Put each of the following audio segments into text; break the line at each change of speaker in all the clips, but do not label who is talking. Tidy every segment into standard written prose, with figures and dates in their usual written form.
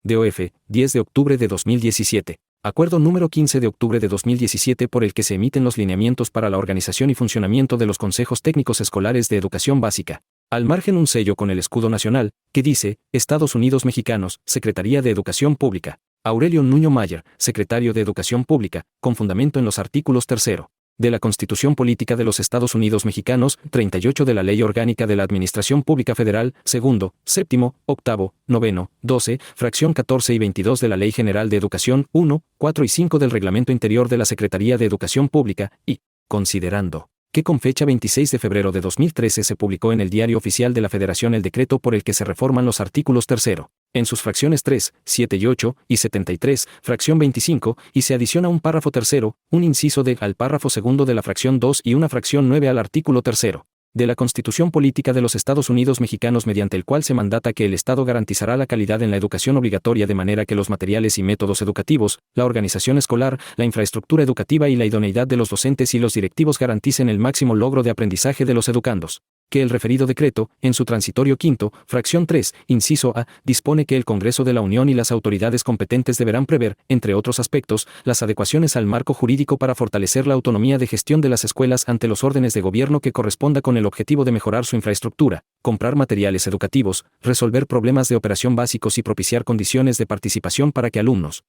DOF, 10 de octubre de 2017. Acuerdo número 15 de octubre de 2017 por el que se emiten los lineamientos para la organización y funcionamiento de los consejos técnicos escolares de educación básica. Al margen un sello con el escudo nacional, que dice, Estados Unidos Mexicanos, Secretaría de Educación Pública. Aurelio Nuño Mayer, Secretario de Educación Pública, con fundamento en los artículos 3. De la Constitución Política de los Estados Unidos Mexicanos, 38 de la Ley Orgánica de la Administración Pública Federal, 2, 7, 8, 9, 12, fracción 14 y 22 de la Ley General de Educación, 1, 4 y 5 del Reglamento Interior de la Secretaría de Educación Pública, y, considerando que con fecha 26 de febrero de 2013 se publicó en el Diario Oficial de la Federación el decreto por el que se reforman los artículos 3, en sus fracciones 3, 7 y 8, y 73, fracción 25, y se adiciona un párrafo 3, un inciso D al párrafo 2 de la fracción 2 y una fracción 9 al artículo 3 de la Constitución Política de los Estados Unidos Mexicanos, mediante el cual se mandata que el Estado garantizará la calidad en la educación obligatoria de manera que los materiales y métodos educativos, la organización escolar, la infraestructura educativa y la idoneidad de los docentes y los directivos garanticen el máximo logro de aprendizaje de los educandos. Que el referido decreto, en su transitorio quinto, fracción 3, inciso A, dispone que el Congreso de la Unión y las autoridades competentes deberán prever, entre otros aspectos, las adecuaciones al marco jurídico para fortalecer la autonomía de gestión de las escuelas ante los órdenes de gobierno que corresponda con el objetivo de mejorar su infraestructura, comprar materiales educativos, resolver problemas de operación básicos y propiciar condiciones de participación para que alumnos,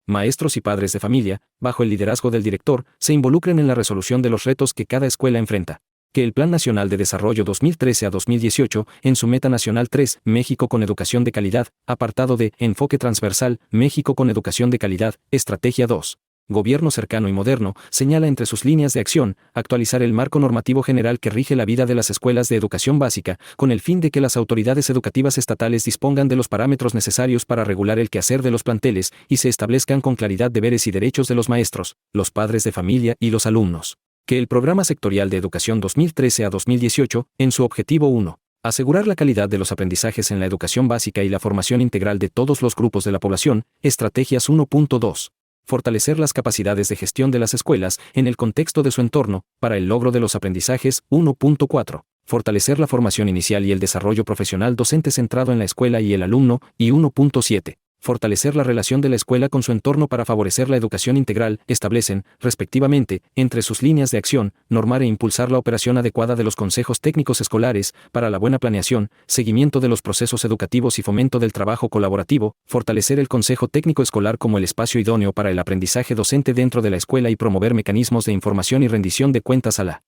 maestros y padres de familia, bajo el liderazgo del director, se involucren en la resolución de los retos que cada escuela enfrenta. Que el Plan Nacional de Desarrollo 2013 a 2018, en su Meta Nacional 3, México con Educación de Calidad, apartado de Enfoque Transversal, México con Educación de Calidad, Estrategia 2. Gobierno cercano y moderno, señala entre sus líneas de acción, actualizar el marco normativo general que rige la vida de las escuelas de educación básica, con el fin de que las autoridades educativas estatales dispongan de los parámetros necesarios para regular el quehacer de los planteles y se establezcan con claridad deberes y derechos de los maestros, los padres de familia y los alumnos. Que el Programa Sectorial de Educación 2013 a 2018, en su objetivo 1, asegurar la calidad de los aprendizajes en la educación básica y la formación integral de todos los grupos de la población, estrategias 1.2. Fortalecer las capacidades de gestión de las escuelas en el contexto de su entorno, para el logro de los aprendizajes, 1.4. Fortalecer la formación inicial y el desarrollo profesional docente centrado en la escuela y el alumno, y 1.7. Fortalecer la relación de la escuela con su entorno para favorecer la educación integral, establecen, respectivamente, entre sus líneas de acción, normar e impulsar la operación adecuada de los consejos técnicos escolares, para la buena planeación, seguimiento de los procesos educativos y fomento del trabajo colaborativo, fortalecer el consejo técnico escolar como el espacio idóneo para el aprendizaje docente dentro de la escuela y promover mecanismos de información y rendición de cuentas a la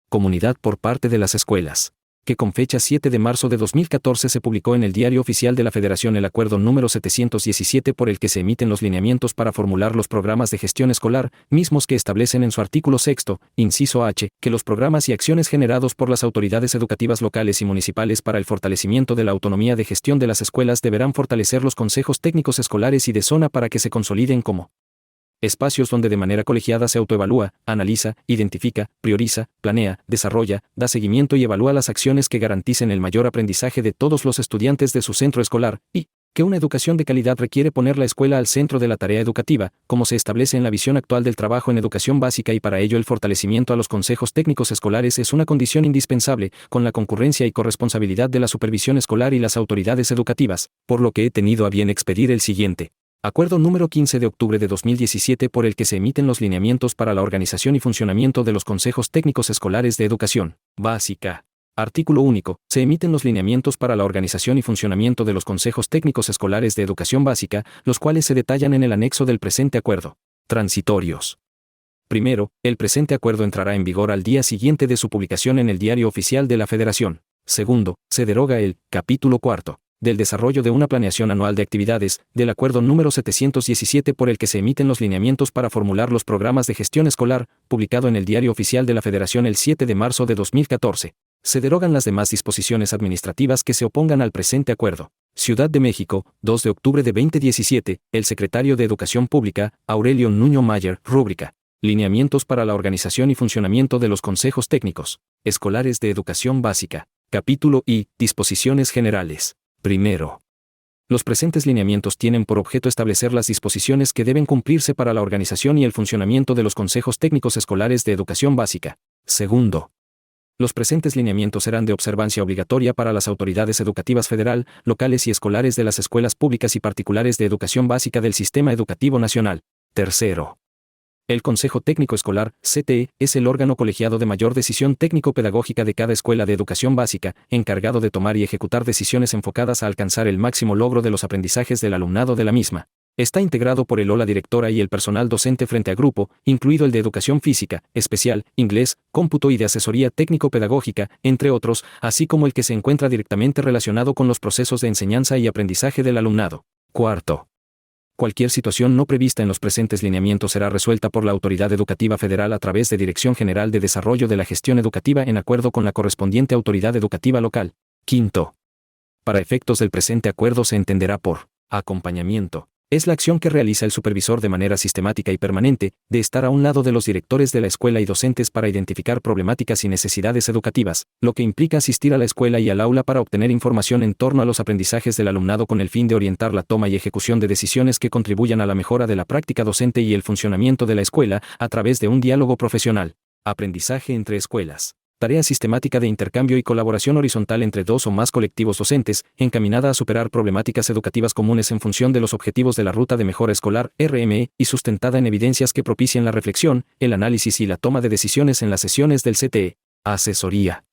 comunidad por parte de las escuelas. Que con fecha 7 de marzo de 2014 se publicó en el Diario Oficial de la Federación el Acuerdo número 717 por el que se emiten los lineamientos para formular los programas de gestión escolar, mismos que establecen en su artículo 6, inciso H, que los programas y acciones generados por las autoridades educativas locales y municipales para el fortalecimiento de la autonomía de gestión de las escuelas deberán fortalecer los consejos técnicos escolares y de zona para que se consoliden como espacios donde de manera colegiada se autoevalúa, analiza, identifica, prioriza, planea, desarrolla, da seguimiento y evalúa las acciones que garanticen el mayor aprendizaje de todos los estudiantes de su centro escolar, y que una educación de calidad requiere poner la escuela al centro de la tarea educativa, como se establece en la visión actual del trabajo en educación básica, y para ello el fortalecimiento a los consejos técnicos escolares es una condición indispensable, con la concurrencia y corresponsabilidad de la supervisión escolar y las autoridades educativas, por lo que he tenido a bien expedir el siguiente. Acuerdo número 15 de octubre de 2017 por el que se emiten los lineamientos para la organización y funcionamiento de los consejos técnicos escolares de educación básica. Artículo único. Se emiten los lineamientos para la organización y funcionamiento de los consejos técnicos escolares de educación básica, los cuales se detallan en el anexo del presente acuerdo. Transitorios. Primero, el presente acuerdo entrará en vigor al día siguiente de su publicación en el Diario Oficial de la Federación. Segundo, se deroga el capítulo 4. Del desarrollo de una planeación anual de actividades, del acuerdo número 717 por el que se emiten los lineamientos para formular los programas de gestión escolar, publicado en el Diario Oficial de la Federación el 7 de marzo de 2014. Se derogan las demás disposiciones administrativas que se opongan al presente acuerdo. Ciudad de México, 2 de octubre de 2017, el secretario de Educación Pública, Aurelio Nuño Mayer, rúbrica. Lineamientos para la organización y funcionamiento de los consejos técnicos escolares de educación básica. Capítulo I. Disposiciones generales. Primero. Los presentes lineamientos tienen por objeto establecer las disposiciones que deben cumplirse para la organización y el funcionamiento de los consejos técnicos escolares de educación básica. Segundo. Los presentes lineamientos serán de observancia obligatoria para las autoridades educativas federal, locales y escolares de las escuelas públicas y particulares de educación básica del Sistema Educativo Nacional. Tercero. El Consejo Técnico Escolar, CTE, es el órgano colegiado de mayor decisión técnico-pedagógica de cada escuela de educación básica, encargado de tomar y ejecutar decisiones enfocadas a alcanzar el máximo logro de los aprendizajes del alumnado de la misma. Está integrado por el o la directora y el personal docente frente a grupo, incluido el de educación física, especial, inglés, cómputo y de asesoría técnico-pedagógica, entre otros, así como el que se encuentra directamente relacionado con los procesos de enseñanza y aprendizaje del alumnado. Cuarto. Cualquier situación no prevista en los presentes lineamientos será resuelta por la Autoridad Educativa Federal a través de Dirección General de Desarrollo de la Gestión Educativa en acuerdo con la correspondiente autoridad educativa local. Quinto. Para efectos del presente acuerdo se entenderá por acompañamiento. Es la acción que realiza el supervisor de manera sistemática y permanente, de estar a un lado de los directores de la escuela y docentes para identificar problemáticas y necesidades educativas, lo que implica asistir a la escuela y al aula para obtener información en torno a los aprendizajes del alumnado con el fin de orientar la toma y ejecución de decisiones que contribuyan a la mejora de la práctica docente y el funcionamiento de la escuela, a través de un diálogo profesional. Aprendizaje entre escuelas. Tarea sistemática de intercambio y colaboración horizontal entre dos o más colectivos docentes, encaminada a superar problemáticas educativas comunes en función de los objetivos de la Ruta de Mejora Escolar, RME, y sustentada en evidencias que propicien la reflexión, el análisis y la toma de decisiones en las sesiones del CTE. Asesoría.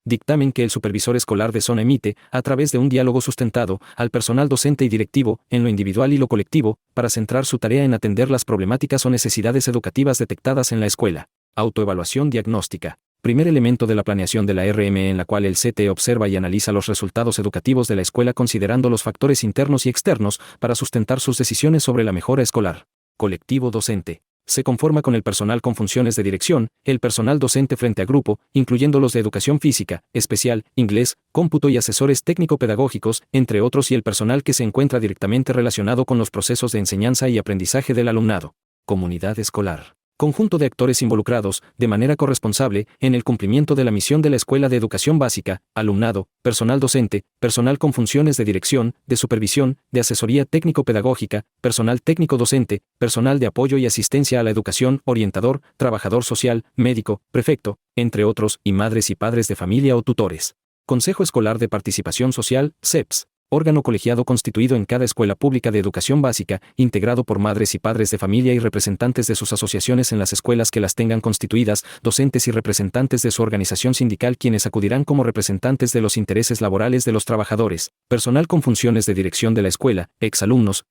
Dictamen que el supervisor escolar de zona emite, a través de un diálogo sustentado, al personal docente y directivo, en lo individual y lo colectivo, para centrar su tarea en atender las problemáticas o necesidades educativas detectadas en la escuela. Autoevaluación diagnóstica. Primer elemento de la planeación de la RME, en la cual el CTE observa y analiza los resultados educativos de la escuela considerando los factores internos y externos para sustentar sus decisiones sobre la mejora escolar. Colectivo docente. Se conforma con el personal con funciones de dirección, el personal docente frente a grupo, incluyendo los de educación física, especial, inglés, cómputo y asesores técnico-pedagógicos, entre otros, y el personal que se encuentra directamente relacionado con los procesos de enseñanza y aprendizaje del alumnado. Comunidad escolar. Conjunto de actores involucrados, de manera corresponsable, en el cumplimiento de la misión de la Escuela de Educación Básica, alumnado, personal docente, personal con funciones de dirección, de supervisión, de asesoría técnico-pedagógica, personal técnico-docente, personal de apoyo y asistencia a la educación, orientador, trabajador social, médico, prefecto, entre otros, y madres y padres de familia o tutores. Consejo Escolar de Participación Social, CEPS. Órgano colegiado constituido en cada escuela pública de educación básica, integrado por madres y padres de familia y representantes de sus asociaciones en las escuelas que las tengan constituidas, docentes y representantes de su organización sindical quienes acudirán como representantes de los intereses laborales de los trabajadores, personal con funciones de dirección de la escuela, exalumnos,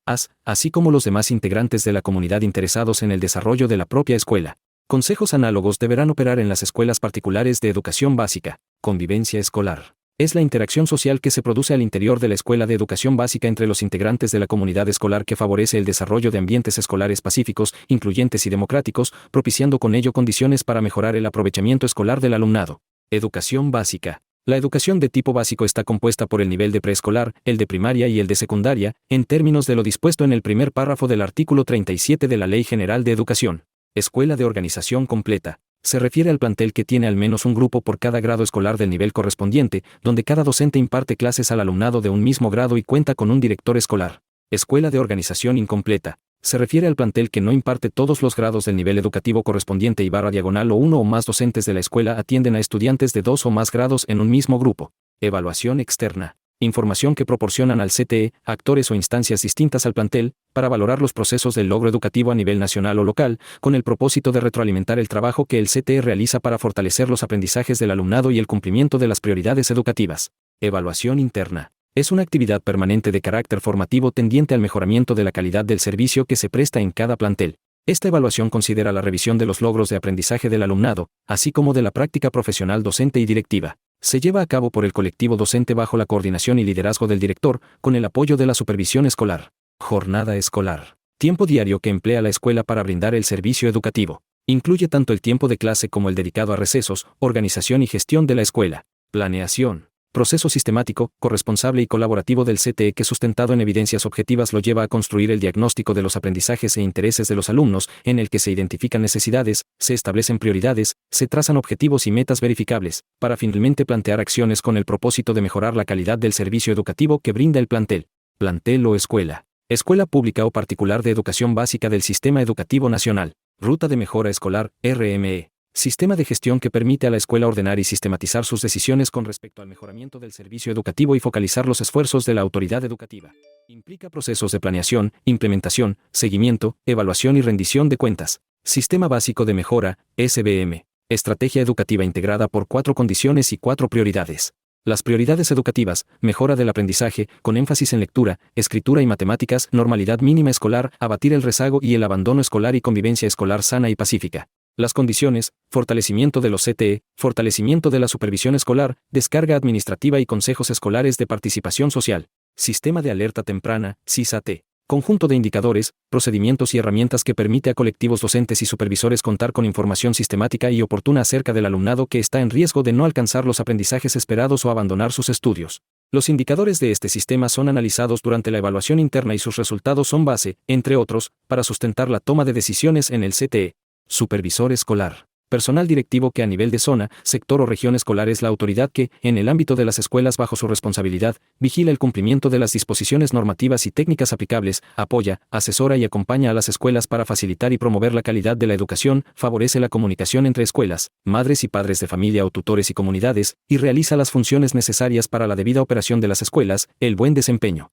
así como los demás integrantes de la comunidad interesados en el desarrollo de la propia escuela. Consejos análogos deberán operar en las escuelas particulares de educación básica. Convivencia escolar. Es la interacción social que se produce al interior de la escuela de educación básica entre los integrantes de la comunidad escolar que favorece el desarrollo de ambientes escolares pacíficos, incluyentes y democráticos, propiciando con ello condiciones para mejorar el aprovechamiento escolar del alumnado. Educación básica. La educación de tipo básico está compuesta por el nivel de preescolar, el de primaria y el de secundaria, en términos de lo dispuesto en el primer párrafo del artículo 37 de la Ley General de Educación. Escuela de organización completa. Se refiere al plantel que tiene al menos un grupo por cada grado escolar del nivel correspondiente, donde cada docente imparte clases al alumnado de un mismo grado y cuenta con un director escolar. Escuela de organización incompleta. Se refiere al plantel que no imparte todos los grados del nivel educativo correspondiente y /diagonal o uno o más docentes de la escuela atienden a estudiantes de 2 o más grados en un mismo grupo. Evaluación externa. Información que proporcionan al CTE, actores o instancias distintas al plantel, para valorar los procesos del logro educativo a nivel nacional o local, con el propósito de retroalimentar el trabajo que el CTE realiza para fortalecer los aprendizajes del alumnado y el cumplimiento de las prioridades educativas. Evaluación interna. Es una actividad permanente de carácter formativo tendiente al mejoramiento de la calidad del servicio que se presta en cada plantel. Esta evaluación considera la revisión de los logros de aprendizaje del alumnado, así como de la práctica profesional docente y directiva. Se lleva a cabo por el colectivo docente bajo la coordinación y liderazgo del director, con el apoyo de la supervisión escolar. Jornada escolar. Tiempo diario que emplea la escuela para brindar el servicio educativo. Incluye tanto el tiempo de clase como el dedicado a recesos, organización y gestión de la escuela. Planeación. Proceso sistemático, corresponsable y colaborativo del CTE que, sustentado en evidencias objetivas, lo lleva a construir el diagnóstico de los aprendizajes e intereses de los alumnos, en el que se identifican necesidades, se establecen prioridades, se trazan objetivos y metas verificables, para finalmente plantear acciones con el propósito de mejorar la calidad del servicio educativo que brinda el plantel. Plantel o escuela. Escuela pública o particular de educación básica del Sistema Educativo Nacional. Ruta de Mejora Escolar, RME. Sistema de gestión que permite a la escuela ordenar y sistematizar sus decisiones con respecto al mejoramiento del servicio educativo y focalizar los esfuerzos de la autoridad educativa. Implica procesos de planeación, implementación, seguimiento, evaluación y rendición de cuentas. Sistema básico de mejora, SBM. Estrategia educativa integrada por 4 condiciones y 4 prioridades. Las prioridades educativas: mejora del aprendizaje, con énfasis en lectura, escritura y matemáticas, normalidad mínima escolar, abatir el rezago y el abandono escolar y convivencia escolar sana y pacífica. Las condiciones: fortalecimiento de los CTE, fortalecimiento de la supervisión escolar, descarga administrativa y consejos escolares de participación social. Sistema de alerta temprana, SISAT. Conjunto de indicadores, procedimientos y herramientas que permite a colectivos docentes y supervisores contar con información sistemática y oportuna acerca del alumnado que está en riesgo de no alcanzar los aprendizajes esperados o abandonar sus estudios. Los indicadores de este sistema son analizados durante la evaluación interna y sus resultados son base, entre otros, para sustentar la toma de decisiones en el CTE. Supervisor escolar. Personal directivo que a nivel de zona, sector o región escolar es la autoridad que, en el ámbito de las escuelas bajo su responsabilidad, vigila el cumplimiento de las disposiciones normativas y técnicas aplicables, apoya, asesora y acompaña a las escuelas para facilitar y promover la calidad de la educación, favorece la comunicación entre escuelas, madres y padres de familia o tutores y comunidades, y realiza las funciones necesarias para la debida operación de las escuelas, el buen desempeño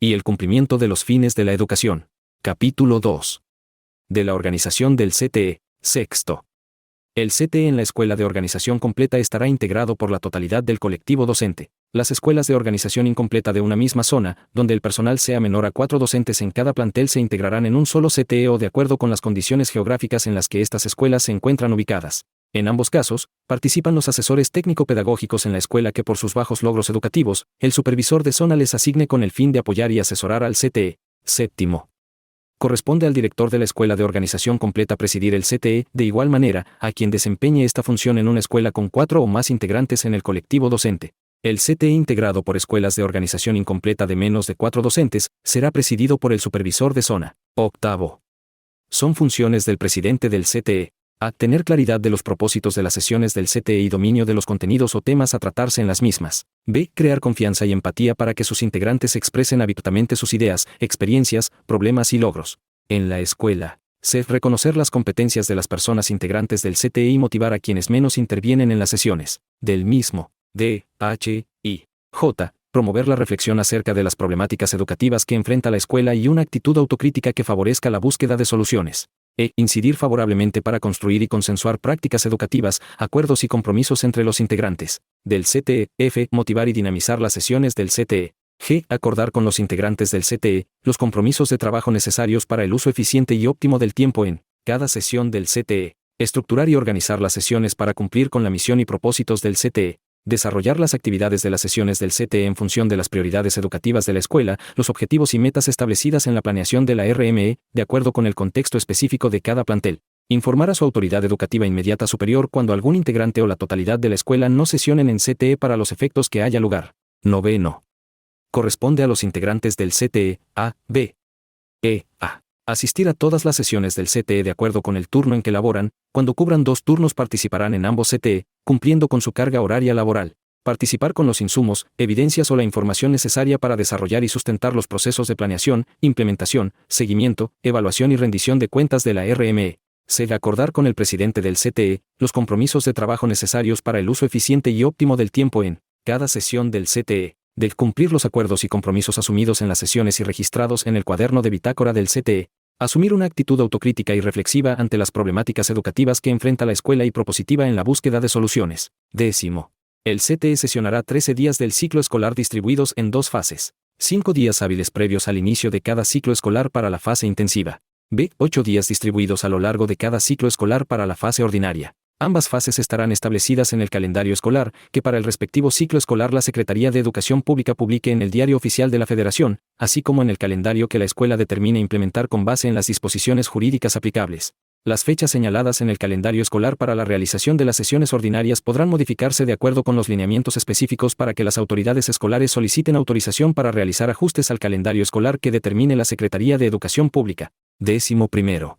y el cumplimiento de los fines de la educación. Capítulo 2. De la organización del CTE. Sexto. El CTE en la escuela de organización completa estará integrado por la totalidad del colectivo docente. Las escuelas de organización incompleta de una misma zona, donde el personal sea menor a 4 docentes en cada plantel, se integrarán en un solo CTE o de acuerdo con las condiciones geográficas en las que estas escuelas se encuentran ubicadas. En ambos casos, participan los asesores técnico-pedagógicos en la escuela que por sus bajos logros educativos, el supervisor de zona les asigne con el fin de apoyar y asesorar al CTE. Séptimo. Corresponde al director de la escuela de organización completa presidir el CTE, de igual manera, a quien desempeñe esta función en una escuela con 4 o más integrantes en el colectivo docente. El CTE integrado por escuelas de organización incompleta de menos de 4 docentes, será presidido por el supervisor de zona. Octavo. Son funciones del presidente del CTE. A. Tener claridad de los propósitos de las sesiones del CTE y dominio de los contenidos o temas a tratarse en las mismas. B. Crear confianza y empatía para que sus integrantes expresen abiertamente sus ideas, experiencias, problemas y logros. En la escuela. C. Reconocer las competencias de las personas integrantes del CTE y motivar a quienes menos intervienen en las sesiones del mismo. D. H. I. J. Promover la reflexión acerca de las problemáticas educativas que enfrenta la escuela y una actitud autocrítica que favorezca la búsqueda de soluciones. E. Incidir favorablemente para construir y consensuar prácticas educativas, acuerdos y compromisos entre los integrantes del CTE. F. Motivar y dinamizar las sesiones del CTE. G. Acordar con los integrantes del CTE los compromisos de trabajo necesarios para el uso eficiente y óptimo del tiempo en cada sesión del CTE. Estructurar y organizar las sesiones para cumplir con la misión y propósitos del CTE. Desarrollar las actividades de las sesiones del CTE en función de las prioridades educativas de la escuela, los objetivos y metas establecidas en la planeación de la RME, de acuerdo con el contexto específico de cada plantel. Informar a su autoridad educativa inmediata superior cuando algún integrante o la totalidad de la escuela no sesionen en CTE para los efectos que haya lugar. Noveno. Corresponde a los integrantes del CTE, A, B, E, A. Asistir a todas las sesiones del CTE de acuerdo con el turno en que laboran. Cuando cubran 2 turnos participarán en ambos CTE, cumpliendo con su carga horaria laboral. Participar con los insumos, evidencias o la información necesaria para desarrollar y sustentar los procesos de planeación, implementación, seguimiento, evaluación y rendición de cuentas de la RME. C. Acordar con el presidente del CTE los compromisos de trabajo necesarios para el uso eficiente y óptimo del tiempo en cada sesión del CTE. De cumplir los acuerdos y compromisos asumidos en las sesiones y registrados en el cuaderno de bitácora del CTE. Asumir una actitud autocrítica y reflexiva ante las problemáticas educativas que enfrenta la escuela y propositiva en la búsqueda de soluciones. Décimo. El CTE sesionará 13 días del ciclo escolar distribuidos en 2 fases. 5 días hábiles previos al inicio de cada ciclo escolar para la fase intensiva. B. 8 días distribuidos a lo largo de cada ciclo escolar para la fase ordinaria. Ambas fases estarán establecidas en el calendario escolar, que para el respectivo ciclo escolar la Secretaría de Educación Pública publique en el Diario Oficial de la Federación, así como en el calendario que la escuela determine implementar con base en las disposiciones jurídicas aplicables. Las fechas señaladas en el calendario escolar para la realización de las sesiones ordinarias podrán modificarse de acuerdo con los lineamientos específicos para que las autoridades escolares soliciten autorización para realizar ajustes al calendario escolar que determine la Secretaría de Educación Pública. 11.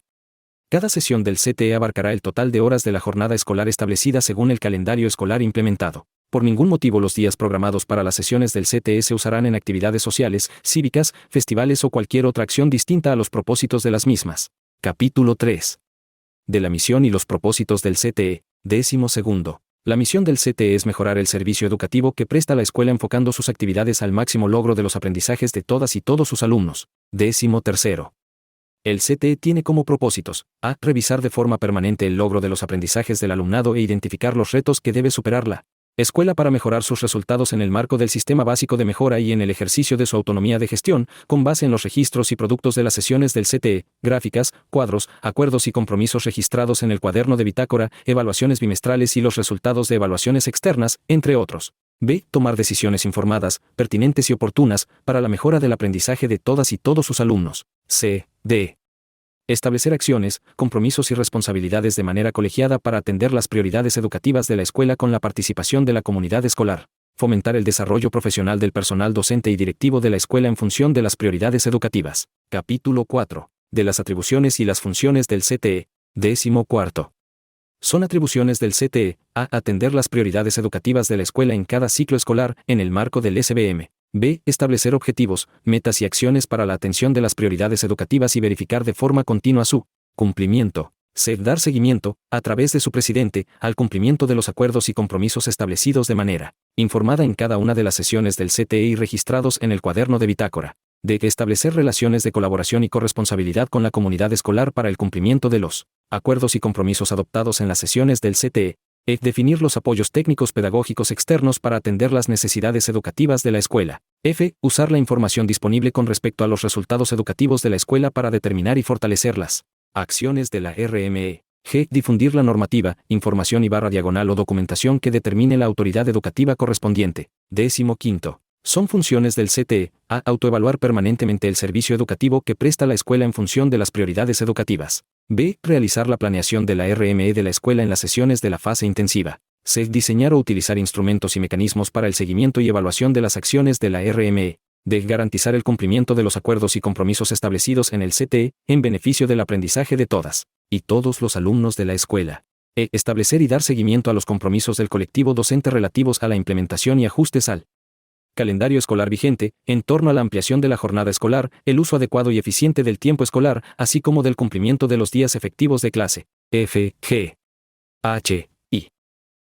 Cada sesión del CTE abarcará el total de horas de la jornada escolar establecida según el calendario escolar implementado. Por ningún motivo los días programados para las sesiones del CTE se usarán en actividades sociales, cívicas, festivales o cualquier otra acción distinta a los propósitos de las mismas. Capítulo 3. de la misión y los propósitos del CTE. 12. La misión del CTE es mejorar el servicio educativo que presta la escuela enfocando sus actividades al máximo logro de los aprendizajes de todas y todos sus alumnos. 13. El CTE tiene como propósitos: a. Revisar de forma permanente el logro de los aprendizajes del alumnado e identificar los retos que debe superar la escuela para mejorar sus resultados en el marco del sistema básico de mejora y en el ejercicio de su autonomía de gestión, con base en los registros y productos de las sesiones del CTE, gráficas, cuadros, acuerdos y compromisos registrados en el cuaderno de bitácora, evaluaciones bimestrales y los resultados de evaluaciones externas, entre otros. B. Tomar decisiones informadas, pertinentes y oportunas, para la mejora del aprendizaje de todas y todos sus alumnos. C. D. Establecer acciones, compromisos y responsabilidades de manera colegiada para atender las prioridades educativas de la escuela con la participación de la comunidad escolar. Fomentar el desarrollo profesional del personal docente y directivo de la escuela en función de las prioridades educativas. Capítulo 4. De las atribuciones y las funciones del CTE. 14. Son atribuciones del CTE: a. Atender las prioridades educativas de la escuela en cada ciclo escolar, en el marco del SBM. B. Establecer objetivos, metas y acciones para la atención de las prioridades educativas y verificar de forma continua su cumplimiento. C. Dar seguimiento, a través de su presidente, al cumplimiento de los acuerdos y compromisos establecidos de manera informada en cada una de las sesiones del CTE y registrados en el cuaderno de bitácora. D. Establecer relaciones de colaboración y corresponsabilidad con la comunidad escolar para el cumplimiento de los acuerdos y compromisos adoptados en las sesiones del CTE. E. Definir los apoyos técnicos pedagógicos externos para atender las necesidades educativas de la escuela. F. Usar la información disponible con respecto a los resultados educativos de la escuela para determinar y fortalecer las acciones de la RME. G. Difundir la normativa, información /diagonal o documentación que determine la autoridad educativa correspondiente. 15. Son funciones del CTE: a. Autoevaluar permanentemente el servicio educativo que presta la escuela en función de las prioridades educativas. B. Realizar la planeación de la RME de la escuela en las sesiones de la fase intensiva. C. Diseñar o utilizar instrumentos y mecanismos para el seguimiento y evaluación de las acciones de la RME. D. Garantizar el cumplimiento de los acuerdos y compromisos establecidos en el CTE, en beneficio del aprendizaje de todas y todos los alumnos de la escuela. E. Establecer y dar seguimiento a los compromisos del colectivo docente relativos a la implementación y ajustes al calendario escolar vigente, en torno a la ampliación de la jornada escolar, el uso adecuado y eficiente del tiempo escolar, así como del cumplimiento de los días efectivos de clase. F, G, H, I,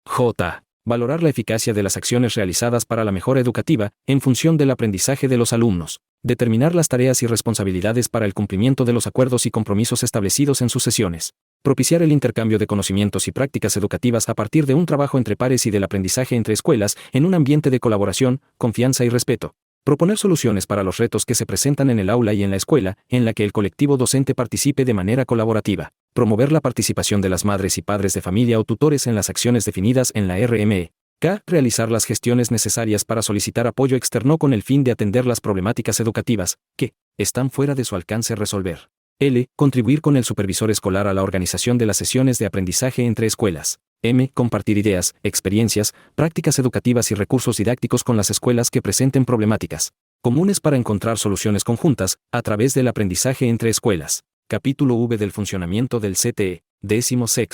J. Valorar la eficacia de las acciones realizadas para la mejora educativa, en función del aprendizaje de los alumnos. Determinar las tareas y responsabilidades para el cumplimiento de los acuerdos y compromisos establecidos en sus sesiones. Propiciar el intercambio de conocimientos y prácticas educativas a partir de un trabajo entre pares y del aprendizaje entre escuelas, en un ambiente de colaboración, confianza y respeto. Proponer soluciones para los retos que se presentan en el aula y en la escuela, en la que el colectivo docente participe de manera colaborativa. Promover la participación de las madres y padres de familia o tutores en las acciones definidas en la RME. K. Realizar las gestiones necesarias para solicitar apoyo externo con el fin de atender las problemáticas educativas que están fuera de su alcance resolver. L. Contribuir con el supervisor escolar a la organización de las sesiones de aprendizaje entre escuelas. M. Compartir ideas, experiencias, prácticas educativas y recursos didácticos con las escuelas que presenten problemáticas comunes para encontrar soluciones conjuntas, a través del aprendizaje entre escuelas. Capítulo V del funcionamiento del CTE. 16.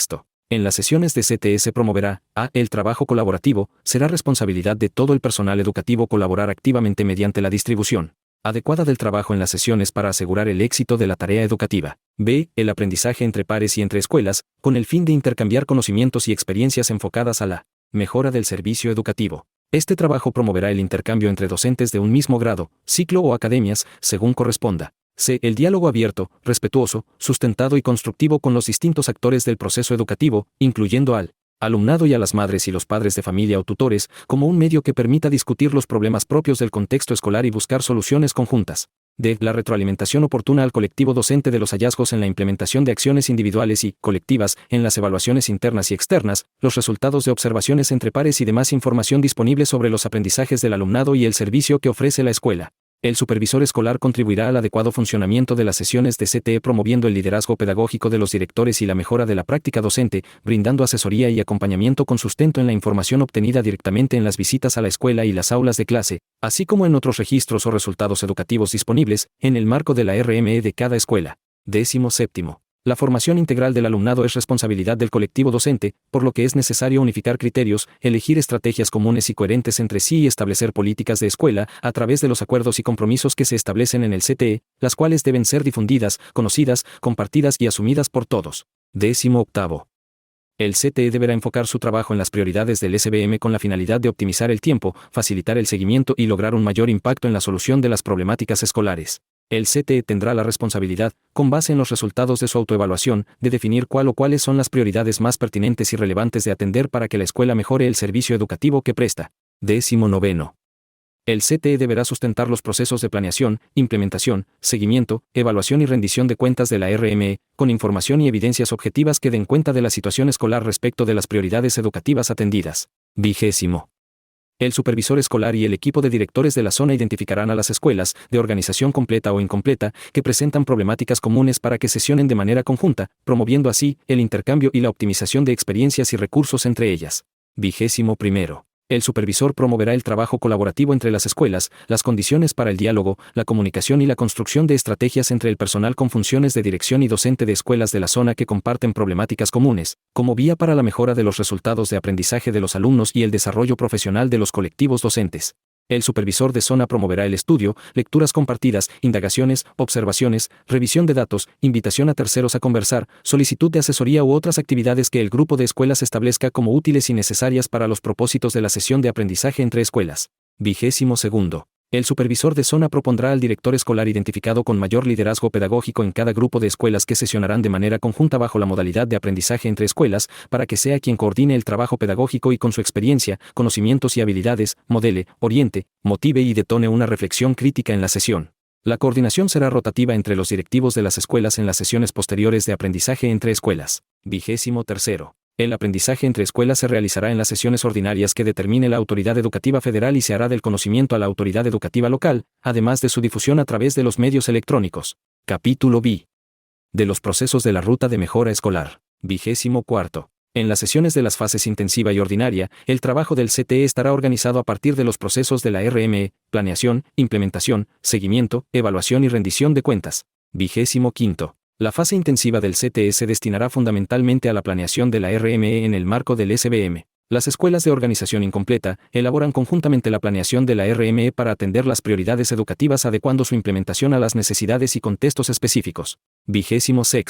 En las sesiones de CTE se promoverá: a. El trabajo colaborativo. Será responsabilidad de todo el personal educativo colaborar activamente mediante la distribución adecuada del trabajo en las sesiones para asegurar el éxito de la tarea educativa. B. El aprendizaje entre pares y entre escuelas, con el fin de intercambiar conocimientos y experiencias enfocadas a la mejora del servicio educativo. Este trabajo promoverá el intercambio entre docentes de un mismo grado, ciclo o academias, según corresponda. C. El diálogo abierto, respetuoso, sustentado y constructivo con los distintos actores del proceso educativo, incluyendo al alumnado y a las madres y los padres de familia o tutores, como un medio que permita discutir los problemas propios del contexto escolar y buscar soluciones conjuntas. D. La retroalimentación oportuna al colectivo docente de los hallazgos en la implementación de acciones individuales y colectivas, en las evaluaciones internas y externas, los resultados de observaciones entre pares y demás información disponible sobre los aprendizajes del alumnado y el servicio que ofrece la escuela. El supervisor escolar contribuirá al adecuado funcionamiento de las sesiones de CTE promoviendo el liderazgo pedagógico de los directores y la mejora de la práctica docente, brindando asesoría y acompañamiento con sustento en la información obtenida directamente en las visitas a la escuela y las aulas de clase, así como en otros registros o resultados educativos disponibles, en el marco de la RME de cada escuela. 17. La formación integral del alumnado es responsabilidad del colectivo docente, por lo que es necesario unificar criterios, elegir estrategias comunes y coherentes entre sí y establecer políticas de escuela, a través de los acuerdos y compromisos que se establecen en el CTE, las cuales deben ser difundidas, conocidas, compartidas y asumidas por todos. 18. El CTE deberá enfocar su trabajo en las prioridades del SBM con la finalidad de optimizar el tiempo, facilitar el seguimiento y lograr un mayor impacto en la solución de las problemáticas escolares. El CTE tendrá la responsabilidad, con base en los resultados de su autoevaluación, de definir cuál o cuáles son las prioridades más pertinentes y relevantes de atender para que la escuela mejore el servicio educativo que presta. 19. El CTE deberá sustentar los procesos de planeación, implementación, seguimiento, evaluación y rendición de cuentas de la RME, con información y evidencias objetivas que den cuenta de la situación escolar respecto de las prioridades educativas atendidas. 20. El supervisor escolar y el equipo de directores de la zona identificarán a las escuelas, de organización completa o incompleta, que presentan problemáticas comunes para que sesionen de manera conjunta, promoviendo así el intercambio y la optimización de experiencias y recursos entre ellas. 21. El supervisor promoverá el trabajo colaborativo entre las escuelas, las condiciones para el diálogo, la comunicación y la construcción de estrategias entre el personal con funciones de dirección y docente de escuelas de la zona que comparten problemáticas comunes, como vía para la mejora de los resultados de aprendizaje de los alumnos y el desarrollo profesional de los colectivos docentes. El supervisor de zona promoverá el estudio, lecturas compartidas, indagaciones, observaciones, revisión de datos, invitación a terceros a conversar, solicitud de asesoría u otras actividades que el grupo de escuelas establezca como útiles y necesarias para los propósitos de la sesión de aprendizaje entre escuelas. 22. El supervisor de zona propondrá al director escolar identificado con mayor liderazgo pedagógico en cada grupo de escuelas que sesionarán de manera conjunta bajo la modalidad de aprendizaje entre escuelas, para que sea quien coordine el trabajo pedagógico y con su experiencia, conocimientos y habilidades, modele, oriente, motive y detone una reflexión crítica en la sesión. La coordinación será rotativa entre los directivos de las escuelas en las sesiones posteriores de aprendizaje entre escuelas. 23. El aprendizaje entre escuelas se realizará en las sesiones ordinarias que determine la autoridad educativa federal y se hará del conocimiento a la autoridad educativa local, además de su difusión a través de los medios electrónicos. Capítulo B. De los procesos de la ruta de mejora escolar. 24. En las sesiones de las fases intensiva y ordinaria, el trabajo del CTE estará organizado a partir de los procesos de la RME, planeación, implementación, seguimiento, evaluación y rendición de cuentas. 25. La fase intensiva del CTE se destinará fundamentalmente a la planeación de la RME en el marco del SBM. Las escuelas de organización incompleta elaboran conjuntamente la planeación de la RME para atender las prioridades educativas adecuando su implementación a las necesidades y contextos específicos. 26.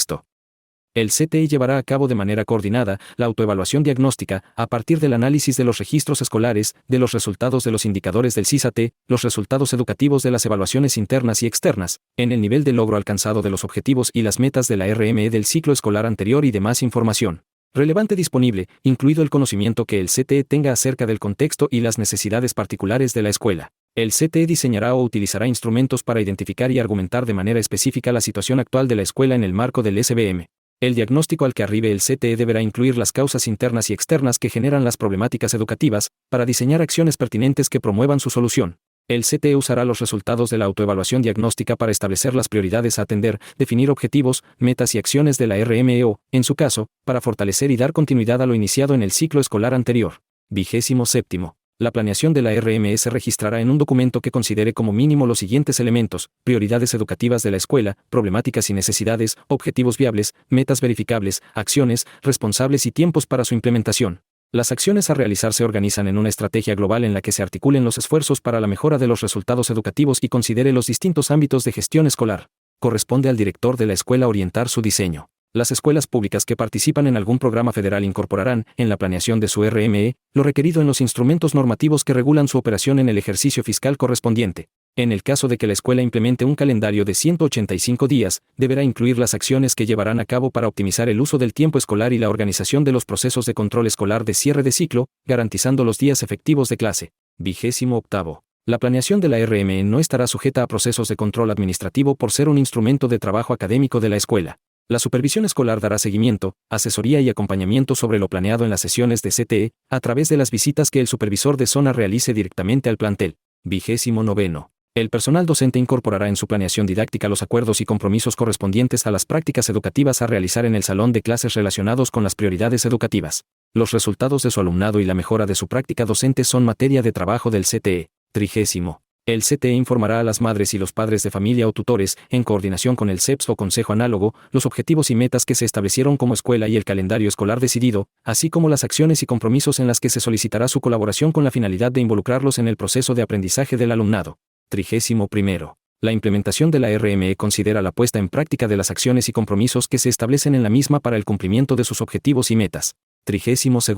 El CTE llevará a cabo de manera coordinada la autoevaluación diagnóstica a partir del análisis de los registros escolares, de los resultados de los indicadores del CISAT, los resultados educativos de las evaluaciones internas y externas, en el nivel de logro alcanzado de los objetivos y las metas de la RME del ciclo escolar anterior y demás información relevante disponible, incluido el conocimiento que el CTE tenga acerca del contexto y las necesidades particulares de la escuela. El CTE diseñará o utilizará instrumentos para identificar y argumentar de manera específica la situación actual de la escuela en el marco del SBM. El diagnóstico al que arribe el CTE deberá incluir las causas internas y externas que generan las problemáticas educativas, para diseñar acciones pertinentes que promuevan su solución. El CTE usará los resultados de la autoevaluación diagnóstica para establecer las prioridades a atender, definir objetivos, metas y acciones de la RME o, en su caso, para fortalecer y dar continuidad a lo iniciado en el ciclo escolar anterior. 27. La planeación de la RME se registrará en un documento que considere como mínimo los siguientes elementos: prioridades educativas de la escuela, problemáticas y necesidades, objetivos viables, metas verificables, acciones, responsables y tiempos para su implementación. Las acciones a realizar se organizan en una estrategia global en la que se articulen los esfuerzos para la mejora de los resultados educativos y considere los distintos ámbitos de gestión escolar. Corresponde al director de la escuela orientar su diseño. Las escuelas públicas que participan en algún programa federal incorporarán, en la planeación de su RME, lo requerido en los instrumentos normativos que regulan su operación en el ejercicio fiscal correspondiente. En el caso de que la escuela implemente un calendario de 185 días, deberá incluir las acciones que llevarán a cabo para optimizar el uso del tiempo escolar y la organización de los procesos de control escolar de cierre de ciclo, garantizando los días efectivos de clase. 28. La planeación de la RME no estará sujeta a procesos de control administrativo por ser un instrumento de trabajo académico de la escuela. La supervisión escolar dará seguimiento, asesoría y acompañamiento sobre lo planeado en las sesiones de CTE, a través de las visitas que el supervisor de zona realice directamente al plantel. 29. El personal docente incorporará en su planeación didáctica los acuerdos y compromisos correspondientes a las prácticas educativas a realizar en el salón de clases relacionados con las prioridades educativas. Los resultados de su alumnado y la mejora de su práctica docente son materia de trabajo del CTE. 30. El CTE informará a las madres y los padres de familia o tutores, en coordinación con el CEPS o consejo análogo, los objetivos y metas que se establecieron como escuela y el calendario escolar decidido, así como las acciones y compromisos en las que se solicitará su colaboración con la finalidad de involucrarlos en el proceso de aprendizaje del alumnado. 31. La implementación de la RME considera la puesta en práctica de las acciones y compromisos que se establecen en la misma para el cumplimiento de sus objetivos y metas. 32.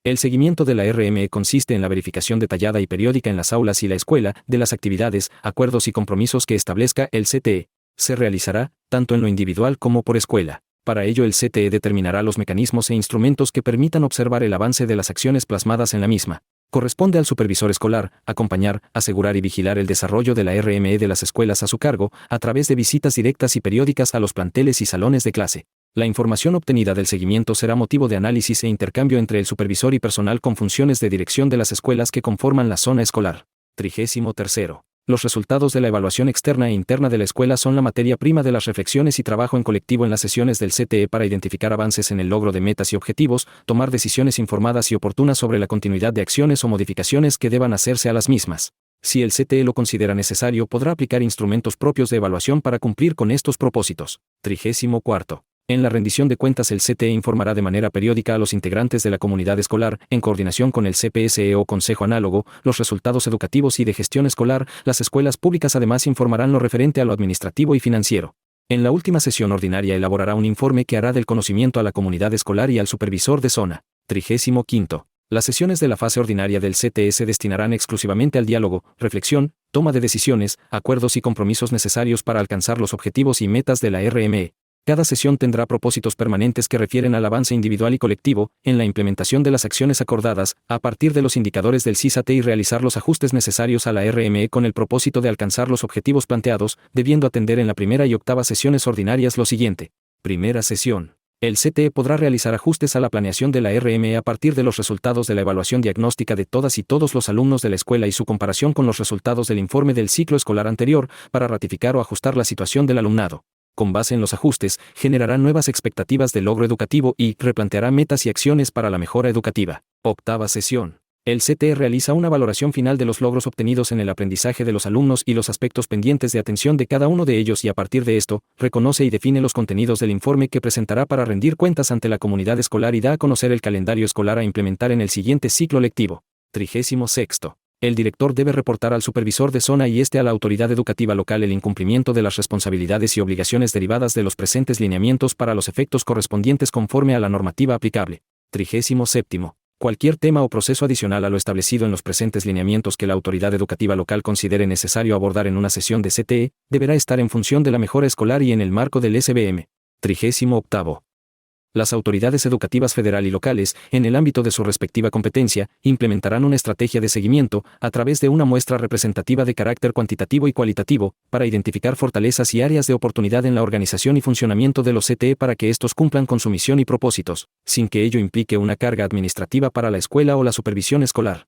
El seguimiento de la RME consiste en la verificación detallada y periódica en las aulas y la escuela de las actividades, acuerdos y compromisos que establezca el CTE. Se realizará, tanto en lo individual como por escuela. Para ello el CTE determinará los mecanismos e instrumentos que permitan observar el avance de las acciones plasmadas en la misma. Corresponde al supervisor escolar acompañar, asegurar y vigilar el desarrollo de la RME de las escuelas a su cargo, a través de visitas directas y periódicas a los planteles y salones de clase. La información obtenida del seguimiento será motivo de análisis e intercambio entre el supervisor y personal con funciones de dirección de las escuelas que conforman la zona escolar. 33. Los resultados de la evaluación externa e interna de la escuela son la materia prima de las reflexiones y trabajo en colectivo en las sesiones del CTE para identificar avances en el logro de metas y objetivos, tomar decisiones informadas y oportunas sobre la continuidad de acciones o modificaciones que deban hacerse a las mismas. Si el CTE lo considera necesario, podrá aplicar instrumentos propios de evaluación para cumplir con estos propósitos. 34. En la rendición de cuentas el CTE informará de manera periódica a los integrantes de la comunidad escolar, en coordinación con el CPSE o consejo análogo, los resultados educativos y de gestión escolar. Las escuelas públicas además informarán lo referente a lo administrativo y financiero. En la última sesión ordinaria elaborará un informe que hará del conocimiento a la comunidad escolar y al supervisor de zona. 35. Las sesiones de la fase ordinaria del CTE se destinarán exclusivamente al diálogo, reflexión, toma de decisiones, acuerdos y compromisos necesarios para alcanzar los objetivos y metas de la RME. Cada sesión tendrá propósitos permanentes que refieren al avance individual y colectivo, en la implementación de las acciones acordadas, a partir de los indicadores del CISAT y realizar los ajustes necesarios a la RME con el propósito de alcanzar los objetivos planteados, debiendo atender en la primera y octava sesiones ordinarias lo siguiente. Primera sesión. El CTE podrá realizar ajustes a la planeación de la RME a partir de los resultados de la evaluación diagnóstica de todas y todos los alumnos de la escuela y su comparación con los resultados del informe del ciclo escolar anterior, para ratificar o ajustar la situación del alumnado. Con base en los ajustes, generará nuevas expectativas de logro educativo y replanteará metas y acciones para la mejora educativa. Octava sesión. El CTE realiza una valoración final de los logros obtenidos en el aprendizaje de los alumnos y los aspectos pendientes de atención de cada uno de ellos y a partir de esto, reconoce y define los contenidos del informe que presentará para rendir cuentas ante la comunidad escolar y da a conocer el calendario escolar a implementar en el siguiente ciclo lectivo. 36. El director debe reportar al supervisor de zona y a la autoridad educativa local el incumplimiento de las responsabilidades y obligaciones derivadas de los presentes lineamientos para los efectos correspondientes conforme a la normativa aplicable. 37. Cualquier tema o proceso adicional a lo establecido en los presentes lineamientos que la autoridad educativa local considere necesario abordar en una sesión de CTE, deberá estar en función de la mejora escolar y en el marco del SBM. 38. Las autoridades educativas federal y locales, en el ámbito de su respectiva competencia, implementarán una estrategia de seguimiento, a través de una muestra representativa de carácter cuantitativo y cualitativo, para identificar fortalezas y áreas de oportunidad en la organización y funcionamiento de los CTE para que estos cumplan con su misión y propósitos, sin que ello implique una carga administrativa para la escuela o la supervisión escolar.